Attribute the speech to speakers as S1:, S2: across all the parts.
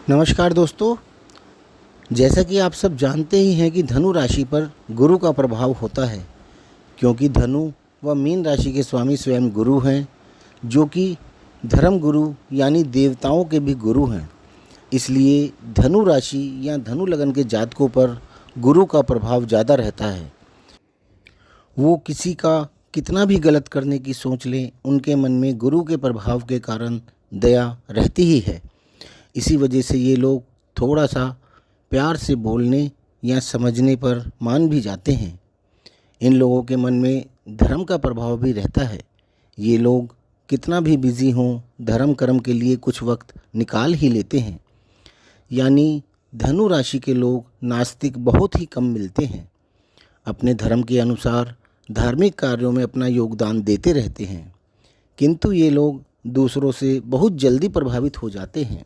S1: नमस्कार दोस्तों। जैसा कि आप सब जानते ही हैं कि धनु राशि पर गुरु का प्रभाव होता है, क्योंकि धनु व मीन राशि के स्वामी स्वयं गुरु हैं, जो कि धर्म गुरु यानी देवताओं के भी गुरु हैं। इसलिए धनु राशि या धनु लगन के जातकों पर गुरु का प्रभाव ज़्यादा रहता है। वो किसी का कितना भी गलत करने की सोच लें, उनके मन में गुरु के प्रभाव के कारण दया रहती ही है। इसी वजह से ये लोग थोड़ा सा प्यार से बोलने या समझने पर मान भी जाते हैं। इन लोगों के मन में धर्म का प्रभाव भी रहता है। ये लोग कितना भी बिजी हों, धर्म कर्म के लिए कुछ वक्त निकाल ही लेते हैं। यानी धनु राशि के लोग नास्तिक बहुत ही कम मिलते हैं। अपने धर्म के अनुसार धार्मिक कार्यों में अपना योगदान देते रहते हैं, किंतु ये लोग दूसरों से बहुत जल्दी प्रभावित हो जाते हैं।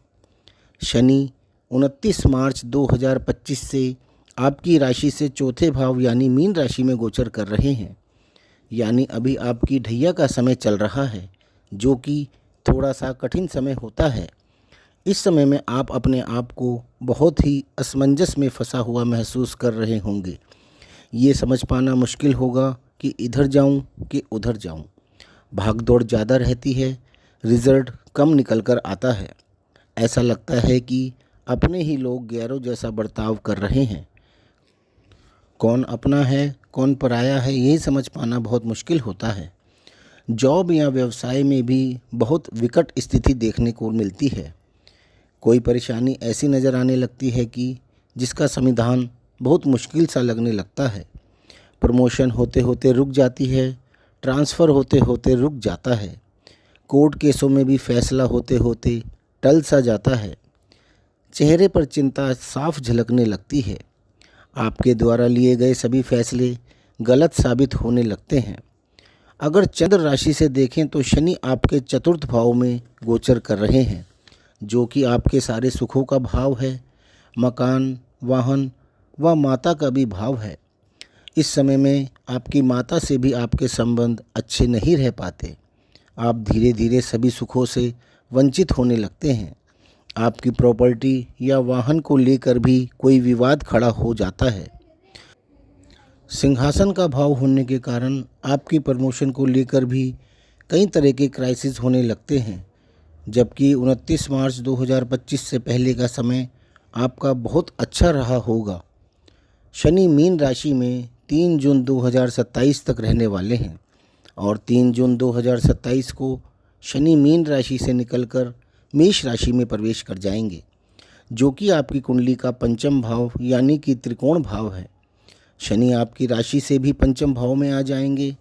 S1: शनि 29 मार्च 2025 से आपकी राशि से चौथे भाव यानी मीन राशि में गोचर कर रहे हैं। यानी अभी आपकी ढैया का समय चल रहा है, जो कि थोड़ा सा कठिन समय होता है। इस समय में आप अपने आप को बहुत ही असमंजस में फंसा हुआ महसूस कर रहे होंगे। ये समझ पाना मुश्किल होगा कि इधर जाऊं कि उधर जाऊं। भाग दौड़ ज़्यादा रहती है, रिज़ल्ट कम निकल कर आता है। ऐसा लगता है कि अपने ही लोग गैरों जैसा बर्ताव कर रहे हैं। कौन अपना है कौन पराया है, यही समझ पाना बहुत मुश्किल होता है। जॉब या व्यवसाय में भी बहुत विकट स्थिति देखने को मिलती है। कोई परेशानी ऐसी नज़र आने लगती है कि जिसका समाधान बहुत मुश्किल सा लगने लगता है। प्रमोशन होते होते रुक जाती है, ट्रांसफ़र होते होते रुक जाता है। कोर्ट केसों में भी फैसला होते होते टल सा जाता है। चेहरे पर चिंता साफ झलकने लगती है। आपके द्वारा लिए गए सभी फैसले गलत साबित होने लगते हैं। अगर चंद्र राशि से देखें तो शनि आपके चतुर्थ भाव में गोचर कर रहे हैं, जो कि आपके सारे सुखों का भाव है। मकान, वाहन व माता का भी भाव है। इस समय में आपकी माता से भी आपके संबंध अच्छे नहीं रह पाते। आप धीरे धीरे सभी सुखों से वंचित होने लगते हैं। आपकी प्रॉपर्टी या वाहन को लेकर भी कोई विवाद खड़ा हो जाता है। सिंहासन का भाव होने के कारण आपकी प्रमोशन को लेकर भी कई तरह के क्राइसिस होने लगते हैं। जबकि 29 मार्च 2025 से पहले का समय आपका बहुत अच्छा रहा होगा। शनि मीन राशि में 3 जून 2027 तक रहने वाले हैं और 3 जून 2027 को शनि मीन राशि से निकलकर मेष राशि में प्रवेश कर जाएंगे, जो कि आपकी कुंडली का पंचम भाव यानी कि त्रिकोण भाव है। शनि आपकी राशि से भी पंचम भाव में आ जाएंगे,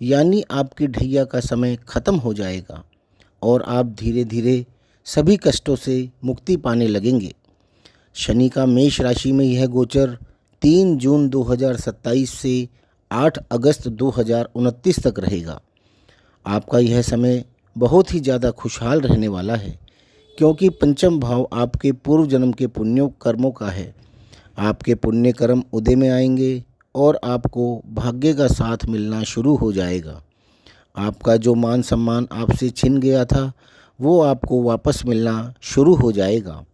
S1: यानी आपकी ढैया का समय खत्म हो जाएगा और आप धीरे धीरे सभी कष्टों से मुक्ति पाने लगेंगे। शनि का मेष राशि में यह गोचर 3 जून 2027 से 8 अगस्त 2029 तक रहेगा। आपका यह समय बहुत ही ज़्यादा खुशहाल रहने वाला है, क्योंकि पंचम भाव आपके पूर्व जन्म के पुण्यों कर्मों का है। आपके पुण्य कर्म उदय में आएंगे और आपको भाग्य का साथ मिलना शुरू हो जाएगा। आपका जो मान सम्मान आपसे छिन गया था, वो आपको वापस मिलना शुरू हो जाएगा।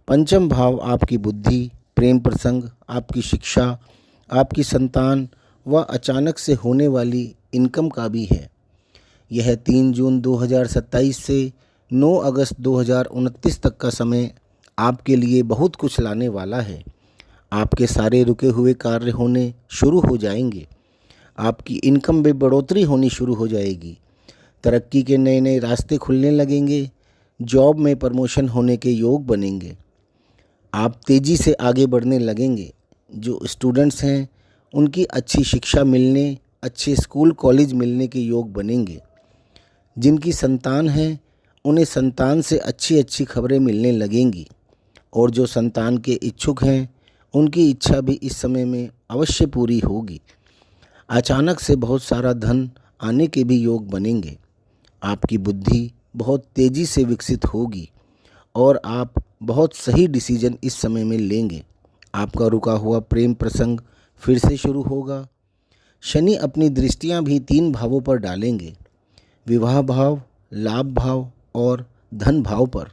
S1: पंचम भाव आपकी बुद्धि, प्रेम प्रसंग, आपकी शिक्षा, आपकी संतान व अचानक से होने वाली इनकम का भी है। यह 3 जून 2027 से 9 अगस्त 2029 तक का समय आपके लिए बहुत कुछ लाने वाला है। आपके सारे रुके हुए कार्य होने शुरू हो जाएंगे। आपकी इनकम में बढ़ोतरी होनी शुरू हो जाएगी। तरक्की के नए नए रास्ते खुलने लगेंगे। जॉब में प्रमोशन होने के योग बनेंगे। आप तेज़ी से आगे बढ़ने लगेंगे। जो स्टूडेंट्स हैं, उनकी अच्छी शिक्षा मिलने, अच्छे स्कूल कॉलेज मिलने के योग बनेंगे। जिनकी संतान है, उन्हें संतान से अच्छी अच्छी खबरें मिलने लगेंगी। और जो संतान के इच्छुक हैं, उनकी इच्छा भी इस समय में अवश्य पूरी होगी। अचानक से बहुत सारा धन आने के भी योग बनेंगे। आपकी बुद्धि बहुत तेज़ी से विकसित होगी और आप बहुत सही डिसीजन इस समय में लेंगे। आपका रुका हुआ प्रेम प्रसंग फिर से शुरू होगा। शनि अपनी दृष्टियां भी 3 भावों पर डालेंगे, विवाह भाव, लाभ भाव और धन भाव पर।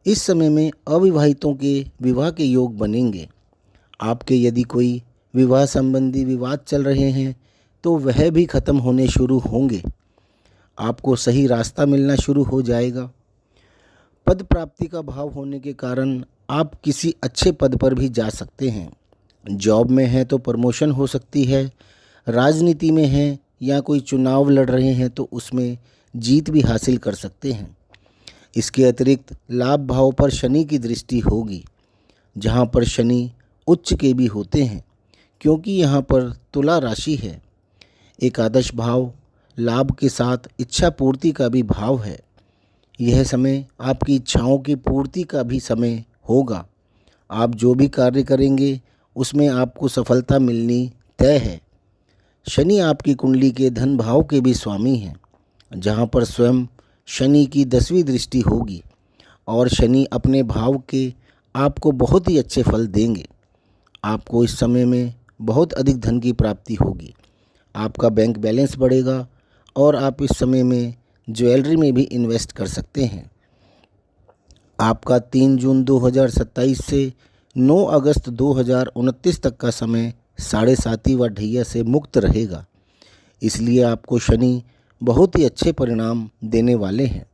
S1: इस समय में अविवाहितों के विवाह के योग बनेंगे। आपके यदि कोई विवाह संबंधी विवाद चल रहे हैं तो वह भी खत्म होने शुरू होंगे। आपको सही रास्ता मिलना शुरू हो जाएगा। पद प्राप्ति का भाव होने के कारण आप किसी अच्छे पद पर भी जा सकते हैं। जॉब में हैं तो प्रमोशन हो सकती है। राजनीति में हैं या कोई चुनाव लड़ रहे हैं तो उसमें जीत भी हासिल कर सकते हैं। इसके अतिरिक्त लाभ भाव पर शनि की दृष्टि होगी, जहाँ पर शनि उच्च के भी होते हैं, क्योंकि यहाँ पर तुला राशि है। एकादश भाव लाभ के साथ इच्छा पूर्ति का भी भाव है। यह समय आपकी इच्छाओं की पूर्ति का भी समय होगा। आप जो भी कार्य करेंगे उसमें आपको सफलता मिलनी तय है। शनि आपकी कुंडली के धन भाव के भी स्वामी हैं, जहाँ पर स्वयं शनि की 10वीं दृष्टि होगी और शनि अपने भाव के आपको बहुत ही अच्छे फल देंगे। आपको इस समय में बहुत अधिक धन की प्राप्ति होगी। आपका बैंक बैलेंस बढ़ेगा और आप इस समय में ज्वेलरी में भी इन्वेस्ट कर सकते हैं। आपका 3 जून 2027 से 9 अगस्त 2029 तक का समय 7.5 व ढैया से मुक्त रहेगा। इसलिए आपको शनि बहुत ही अच्छे परिणाम देने वाले हैं।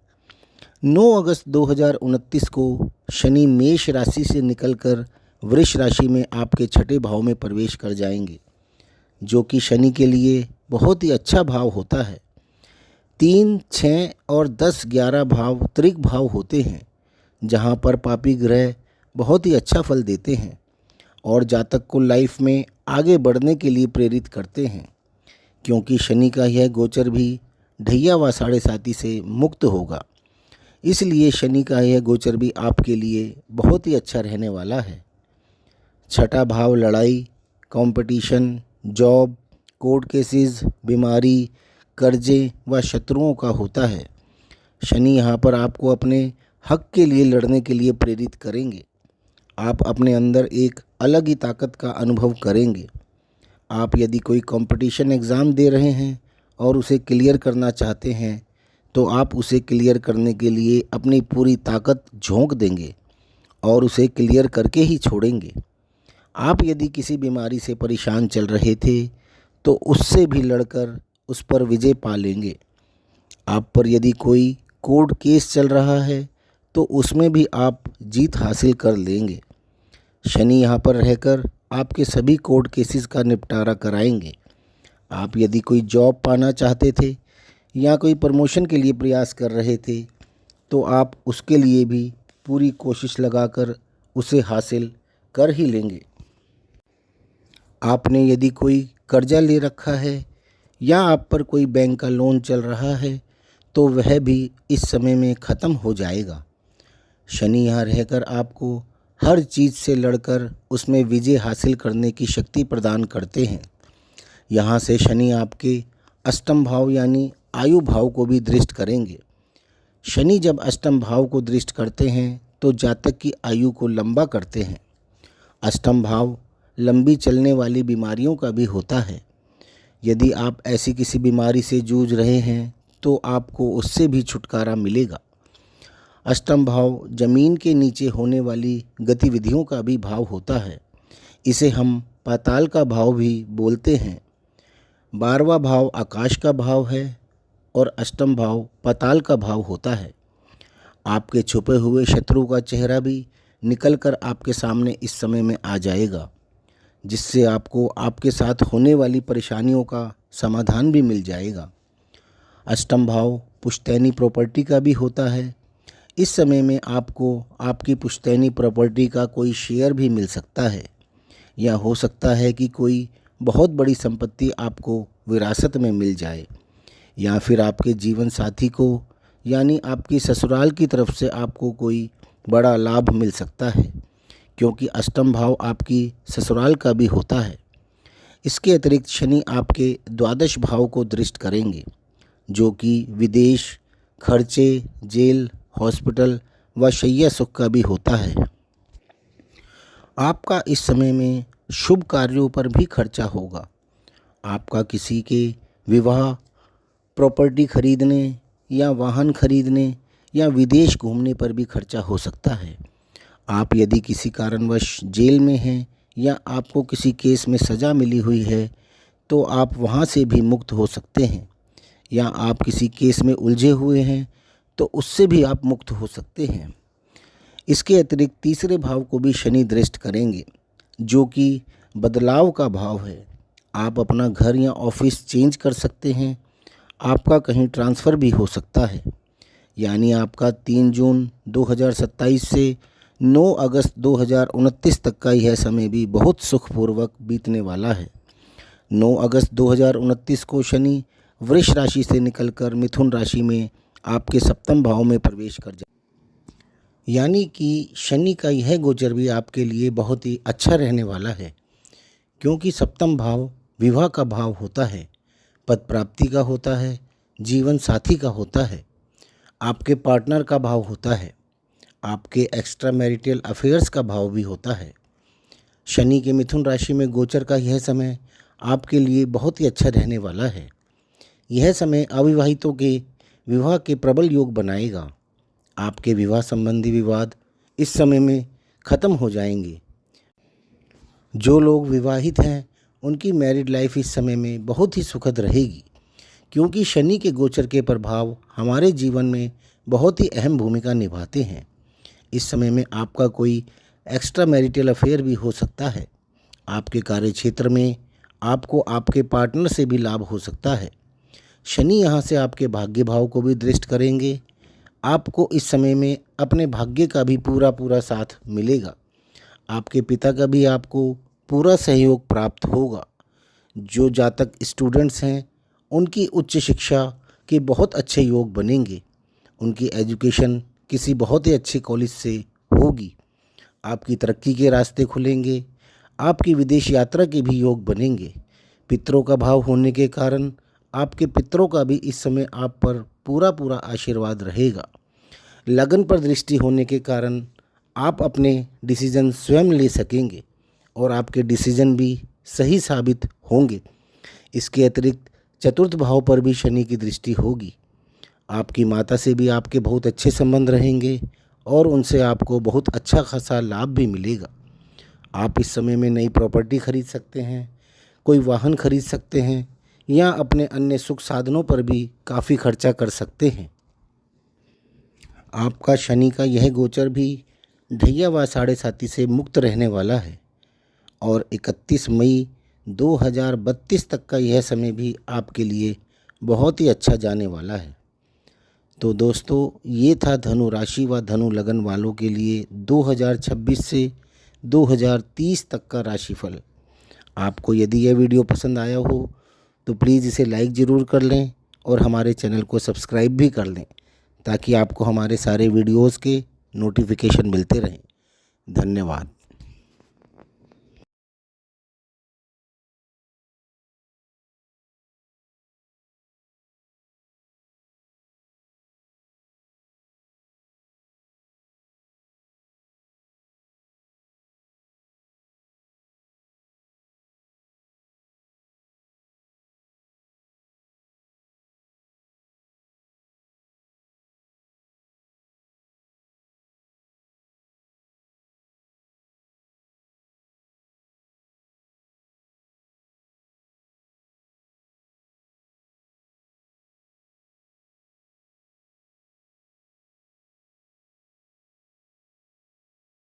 S1: 9 अगस्त 2029 को शनि मेष राशि से निकलकर वृष राशि में आपके छठे भाव में प्रवेश कर जाएंगे, जो कि शनि के लिए बहुत ही अच्छा भाव होता है। 3, 6 और 10, 11 भाव त्रिक भाव होते हैं, जहाँ पर पापी ग्रह बहुत ही अच्छा फल देते हैं और जातक को लाइफ में आगे बढ़ने के लिए प्रेरित करते हैं, क्योंकि शनि का यह गोचर भी ढैया व 7.5 से मुक्त होगा। इसलिए शनि का यह गोचर भी आपके लिए बहुत ही अच्छा रहने वाला है। छठा भाव लड़ाई, कंपटीशन, जॉब, कोर्ट केसेस, बीमारी, कर्जे व शत्रुओं का होता है। शनि यहाँ पर आपको अपने हक के लिए लड़ने के लिए प्रेरित करेंगे। आप अपने अंदर एक अलग ही ताकत का अनुभव करेंगे। आप यदि कोई कंपटीशन एग्ज़ाम दे रहे हैं और उसे क्लियर करना चाहते हैं तो आप उसे क्लियर करने के लिए अपनी पूरी ताकत झोंक देंगे और उसे क्लियर करके ही छोड़ेंगे। आप यदि किसी बीमारी से परेशान चल रहे थे तो उससे भी लड़कर उस पर विजय पा लेंगे। आप पर यदि कोई कोर्ट केस चल रहा है तो उसमें भी आप जीत हासिल कर लेंगे। शनि यहाँ पर रहकर आपके सभी कोर्ट केसेस का निपटारा कराएंगे। आप यदि कोई जॉब पाना चाहते थे या कोई प्रमोशन के लिए प्रयास कर रहे थे तो आप उसके लिए भी पूरी कोशिश लगाकर उसे हासिल कर ही लेंगे। आपने यदि कोई कर्जा ले रखा है या आप पर कोई बैंक का लोन चल रहा है तो वह भी इस समय में ख़त्म हो जाएगा। शनि यहाँ रहकर आपको हर चीज़ से लड़कर उसमें विजय हासिल करने की शक्ति प्रदान करते हैं। यहाँ से शनि आपके अष्टम भाव यानी आयु भाव को भी दृष्ट करेंगे। शनि जब अष्टम भाव को दृष्ट करते हैं तो जातक की आयु को लंबा करते हैं। अष्टम भाव लंबी चलने वाली बीमारियों का भी होता है। यदि आप ऐसी किसी बीमारी से जूझ रहे हैं तो आपको उससे भी छुटकारा मिलेगा। अष्टम भाव जमीन के नीचे होने वाली गतिविधियों का भी भाव होता है। इसे हम पाताल का भाव भी बोलते हैं। 12वां भाव आकाश का भाव है और अष्टम भाव पाताल का भाव होता है। आपके छुपे हुए शत्रु का चेहरा भी निकलकर आपके सामने इस समय में आ जाएगा, जिससे आपको आपके साथ होने वाली परेशानियों का समाधान भी मिल जाएगा। अष्टम भाव पुश्तैनी प्रॉपर्टी का भी होता है। इस समय में आपको आपकी पुश्तैनी प्रॉपर्टी का कोई शेयर भी मिल सकता है, या हो सकता है कि कोई बहुत बड़ी संपत्ति आपको विरासत में मिल जाए, या फिर आपके जीवन साथी को यानी आपकी ससुराल की तरफ से आपको कोई बड़ा लाभ मिल सकता है, क्योंकि अष्टम भाव आपकी ससुराल का भी होता है। इसके अतिरिक्त शनि आपके द्वादश भाव को दृष्ट करेंगे, जो कि विदेश, खर्चे, जेल, हॉस्पिटल व शैया सुख का भी होता है। आपका इस समय में शुभ कार्यों पर भी खर्चा होगा। आपका किसी के विवाह, प्रॉपर्टी खरीदने या वाहन खरीदने या विदेश घूमने पर भी खर्चा हो सकता है। आप यदि किसी कारणवश जेल में हैं या आपको किसी केस में सज़ा मिली हुई है तो आप वहाँ से भी मुक्त हो सकते हैं, या आप किसी केस में उलझे हुए हैं तो उससे भी आप मुक्त हो सकते हैं। इसके अतिरिक्त तीसरे भाव को भी शनि दृष्ट करेंगे, जो कि बदलाव का भाव है। आप अपना घर या ऑफिस चेंज कर सकते हैं, आपका कहीं ट्रांसफ़र भी हो सकता है। यानी आपका 3 जून 2027 से 9 अगस्त 2029 तक का यह समय भी बहुत सुखपूर्वक बीतने वाला है। 9 अगस्त 2029 को शनि वृष राशि से निकलकर मिथुन राशि में आपके सप्तम भाव में प्रवेश कर जाए। यानी कि शनि का यह गोचर भी आपके लिए बहुत ही अच्छा रहने वाला है, क्योंकि सप्तम भाव विवाह का भाव होता है, पद प्राप्ति का होता है, जीवन साथी का होता है, आपके पार्टनर का भाव होता है, आपके एक्स्ट्रा मैरिटल अफेयर्स का भाव भी होता है। शनि के मिथुन राशि में गोचर का यह समय आपके लिए बहुत ही अच्छा रहने वाला है। यह समय अविवाहितों के विवाह के प्रबल योग बनाएगा। आपके विवाह संबंधी विवाद इस समय में ख़त्म हो जाएंगे। जो लोग विवाहित हैं उनकी मैरिड लाइफ इस समय में बहुत ही सुखद रहेगी, क्योंकि शनि के गोचर के प्रभाव हमारे जीवन में बहुत ही अहम भूमिका निभाते हैं। इस समय में आपका कोई एक्स्ट्रा मैरिटल अफेयर भी हो सकता है। आपके कार्य क्षेत्र में आपको आपके पार्टनर से भी लाभ हो सकता है। शनि यहाँ से आपके भाग्य भाव को भी दृष्ट करेंगे। आपको इस समय में अपने भाग्य का भी पूरा साथ मिलेगा। आपके पिता का भी आपको पूरा सहयोग प्राप्त होगा। जो जातक स्टूडेंट्स हैं उनकी उच्च शिक्षा के बहुत अच्छे योग बनेंगे। उनकी एजुकेशन किसी बहुत ही अच्छे कॉलेज से होगी। आपकी तरक्की के रास्ते खुलेंगे। आपकी विदेश यात्रा के भी योग बनेंगे। पितरों का भाव होने के कारण आपके पितरों का भी इस समय आप पर पूरा आशीर्वाद रहेगा। लगन पर दृष्टि होने के कारण आप अपने डिसीजन स्वयं ले सकेंगे और आपके डिसीजन भी सही साबित होंगे। इसके अतिरिक्त चतुर्थ भाव पर भी शनि की दृष्टि होगी। आपकी माता से भी आपके बहुत अच्छे संबंध रहेंगे और उनसे आपको बहुत अच्छा खासा लाभ भी मिलेगा। आप इस समय में नई प्रॉपर्टी खरीद सकते हैं, कोई वाहन खरीद सकते हैं या अपने अन्य सुख साधनों पर भी काफ़ी खर्चा कर सकते हैं। आपका शनि का यह गोचर भी ढैया व साढ़े साथी से मुक्त रहने वाला है और 31 मई 2032 तक का यह समय भी आपके लिए बहुत ही अच्छा जाने वाला है। तो दोस्तों, ये था धनु राशि व धनु लगन वालों के लिए 2026 से 2030 तक का राशिफल। आपको यदि यह वीडियो पसंद आया हो तो प्लीज़ इसे लाइक ज़रूर कर लें और हमारे चैनल को सब्सक्राइब भी कर लें, ताकि आपको हमारे सारे वीडियोज़ के नोटिफिकेशन मिलते रहें। धन्यवाद।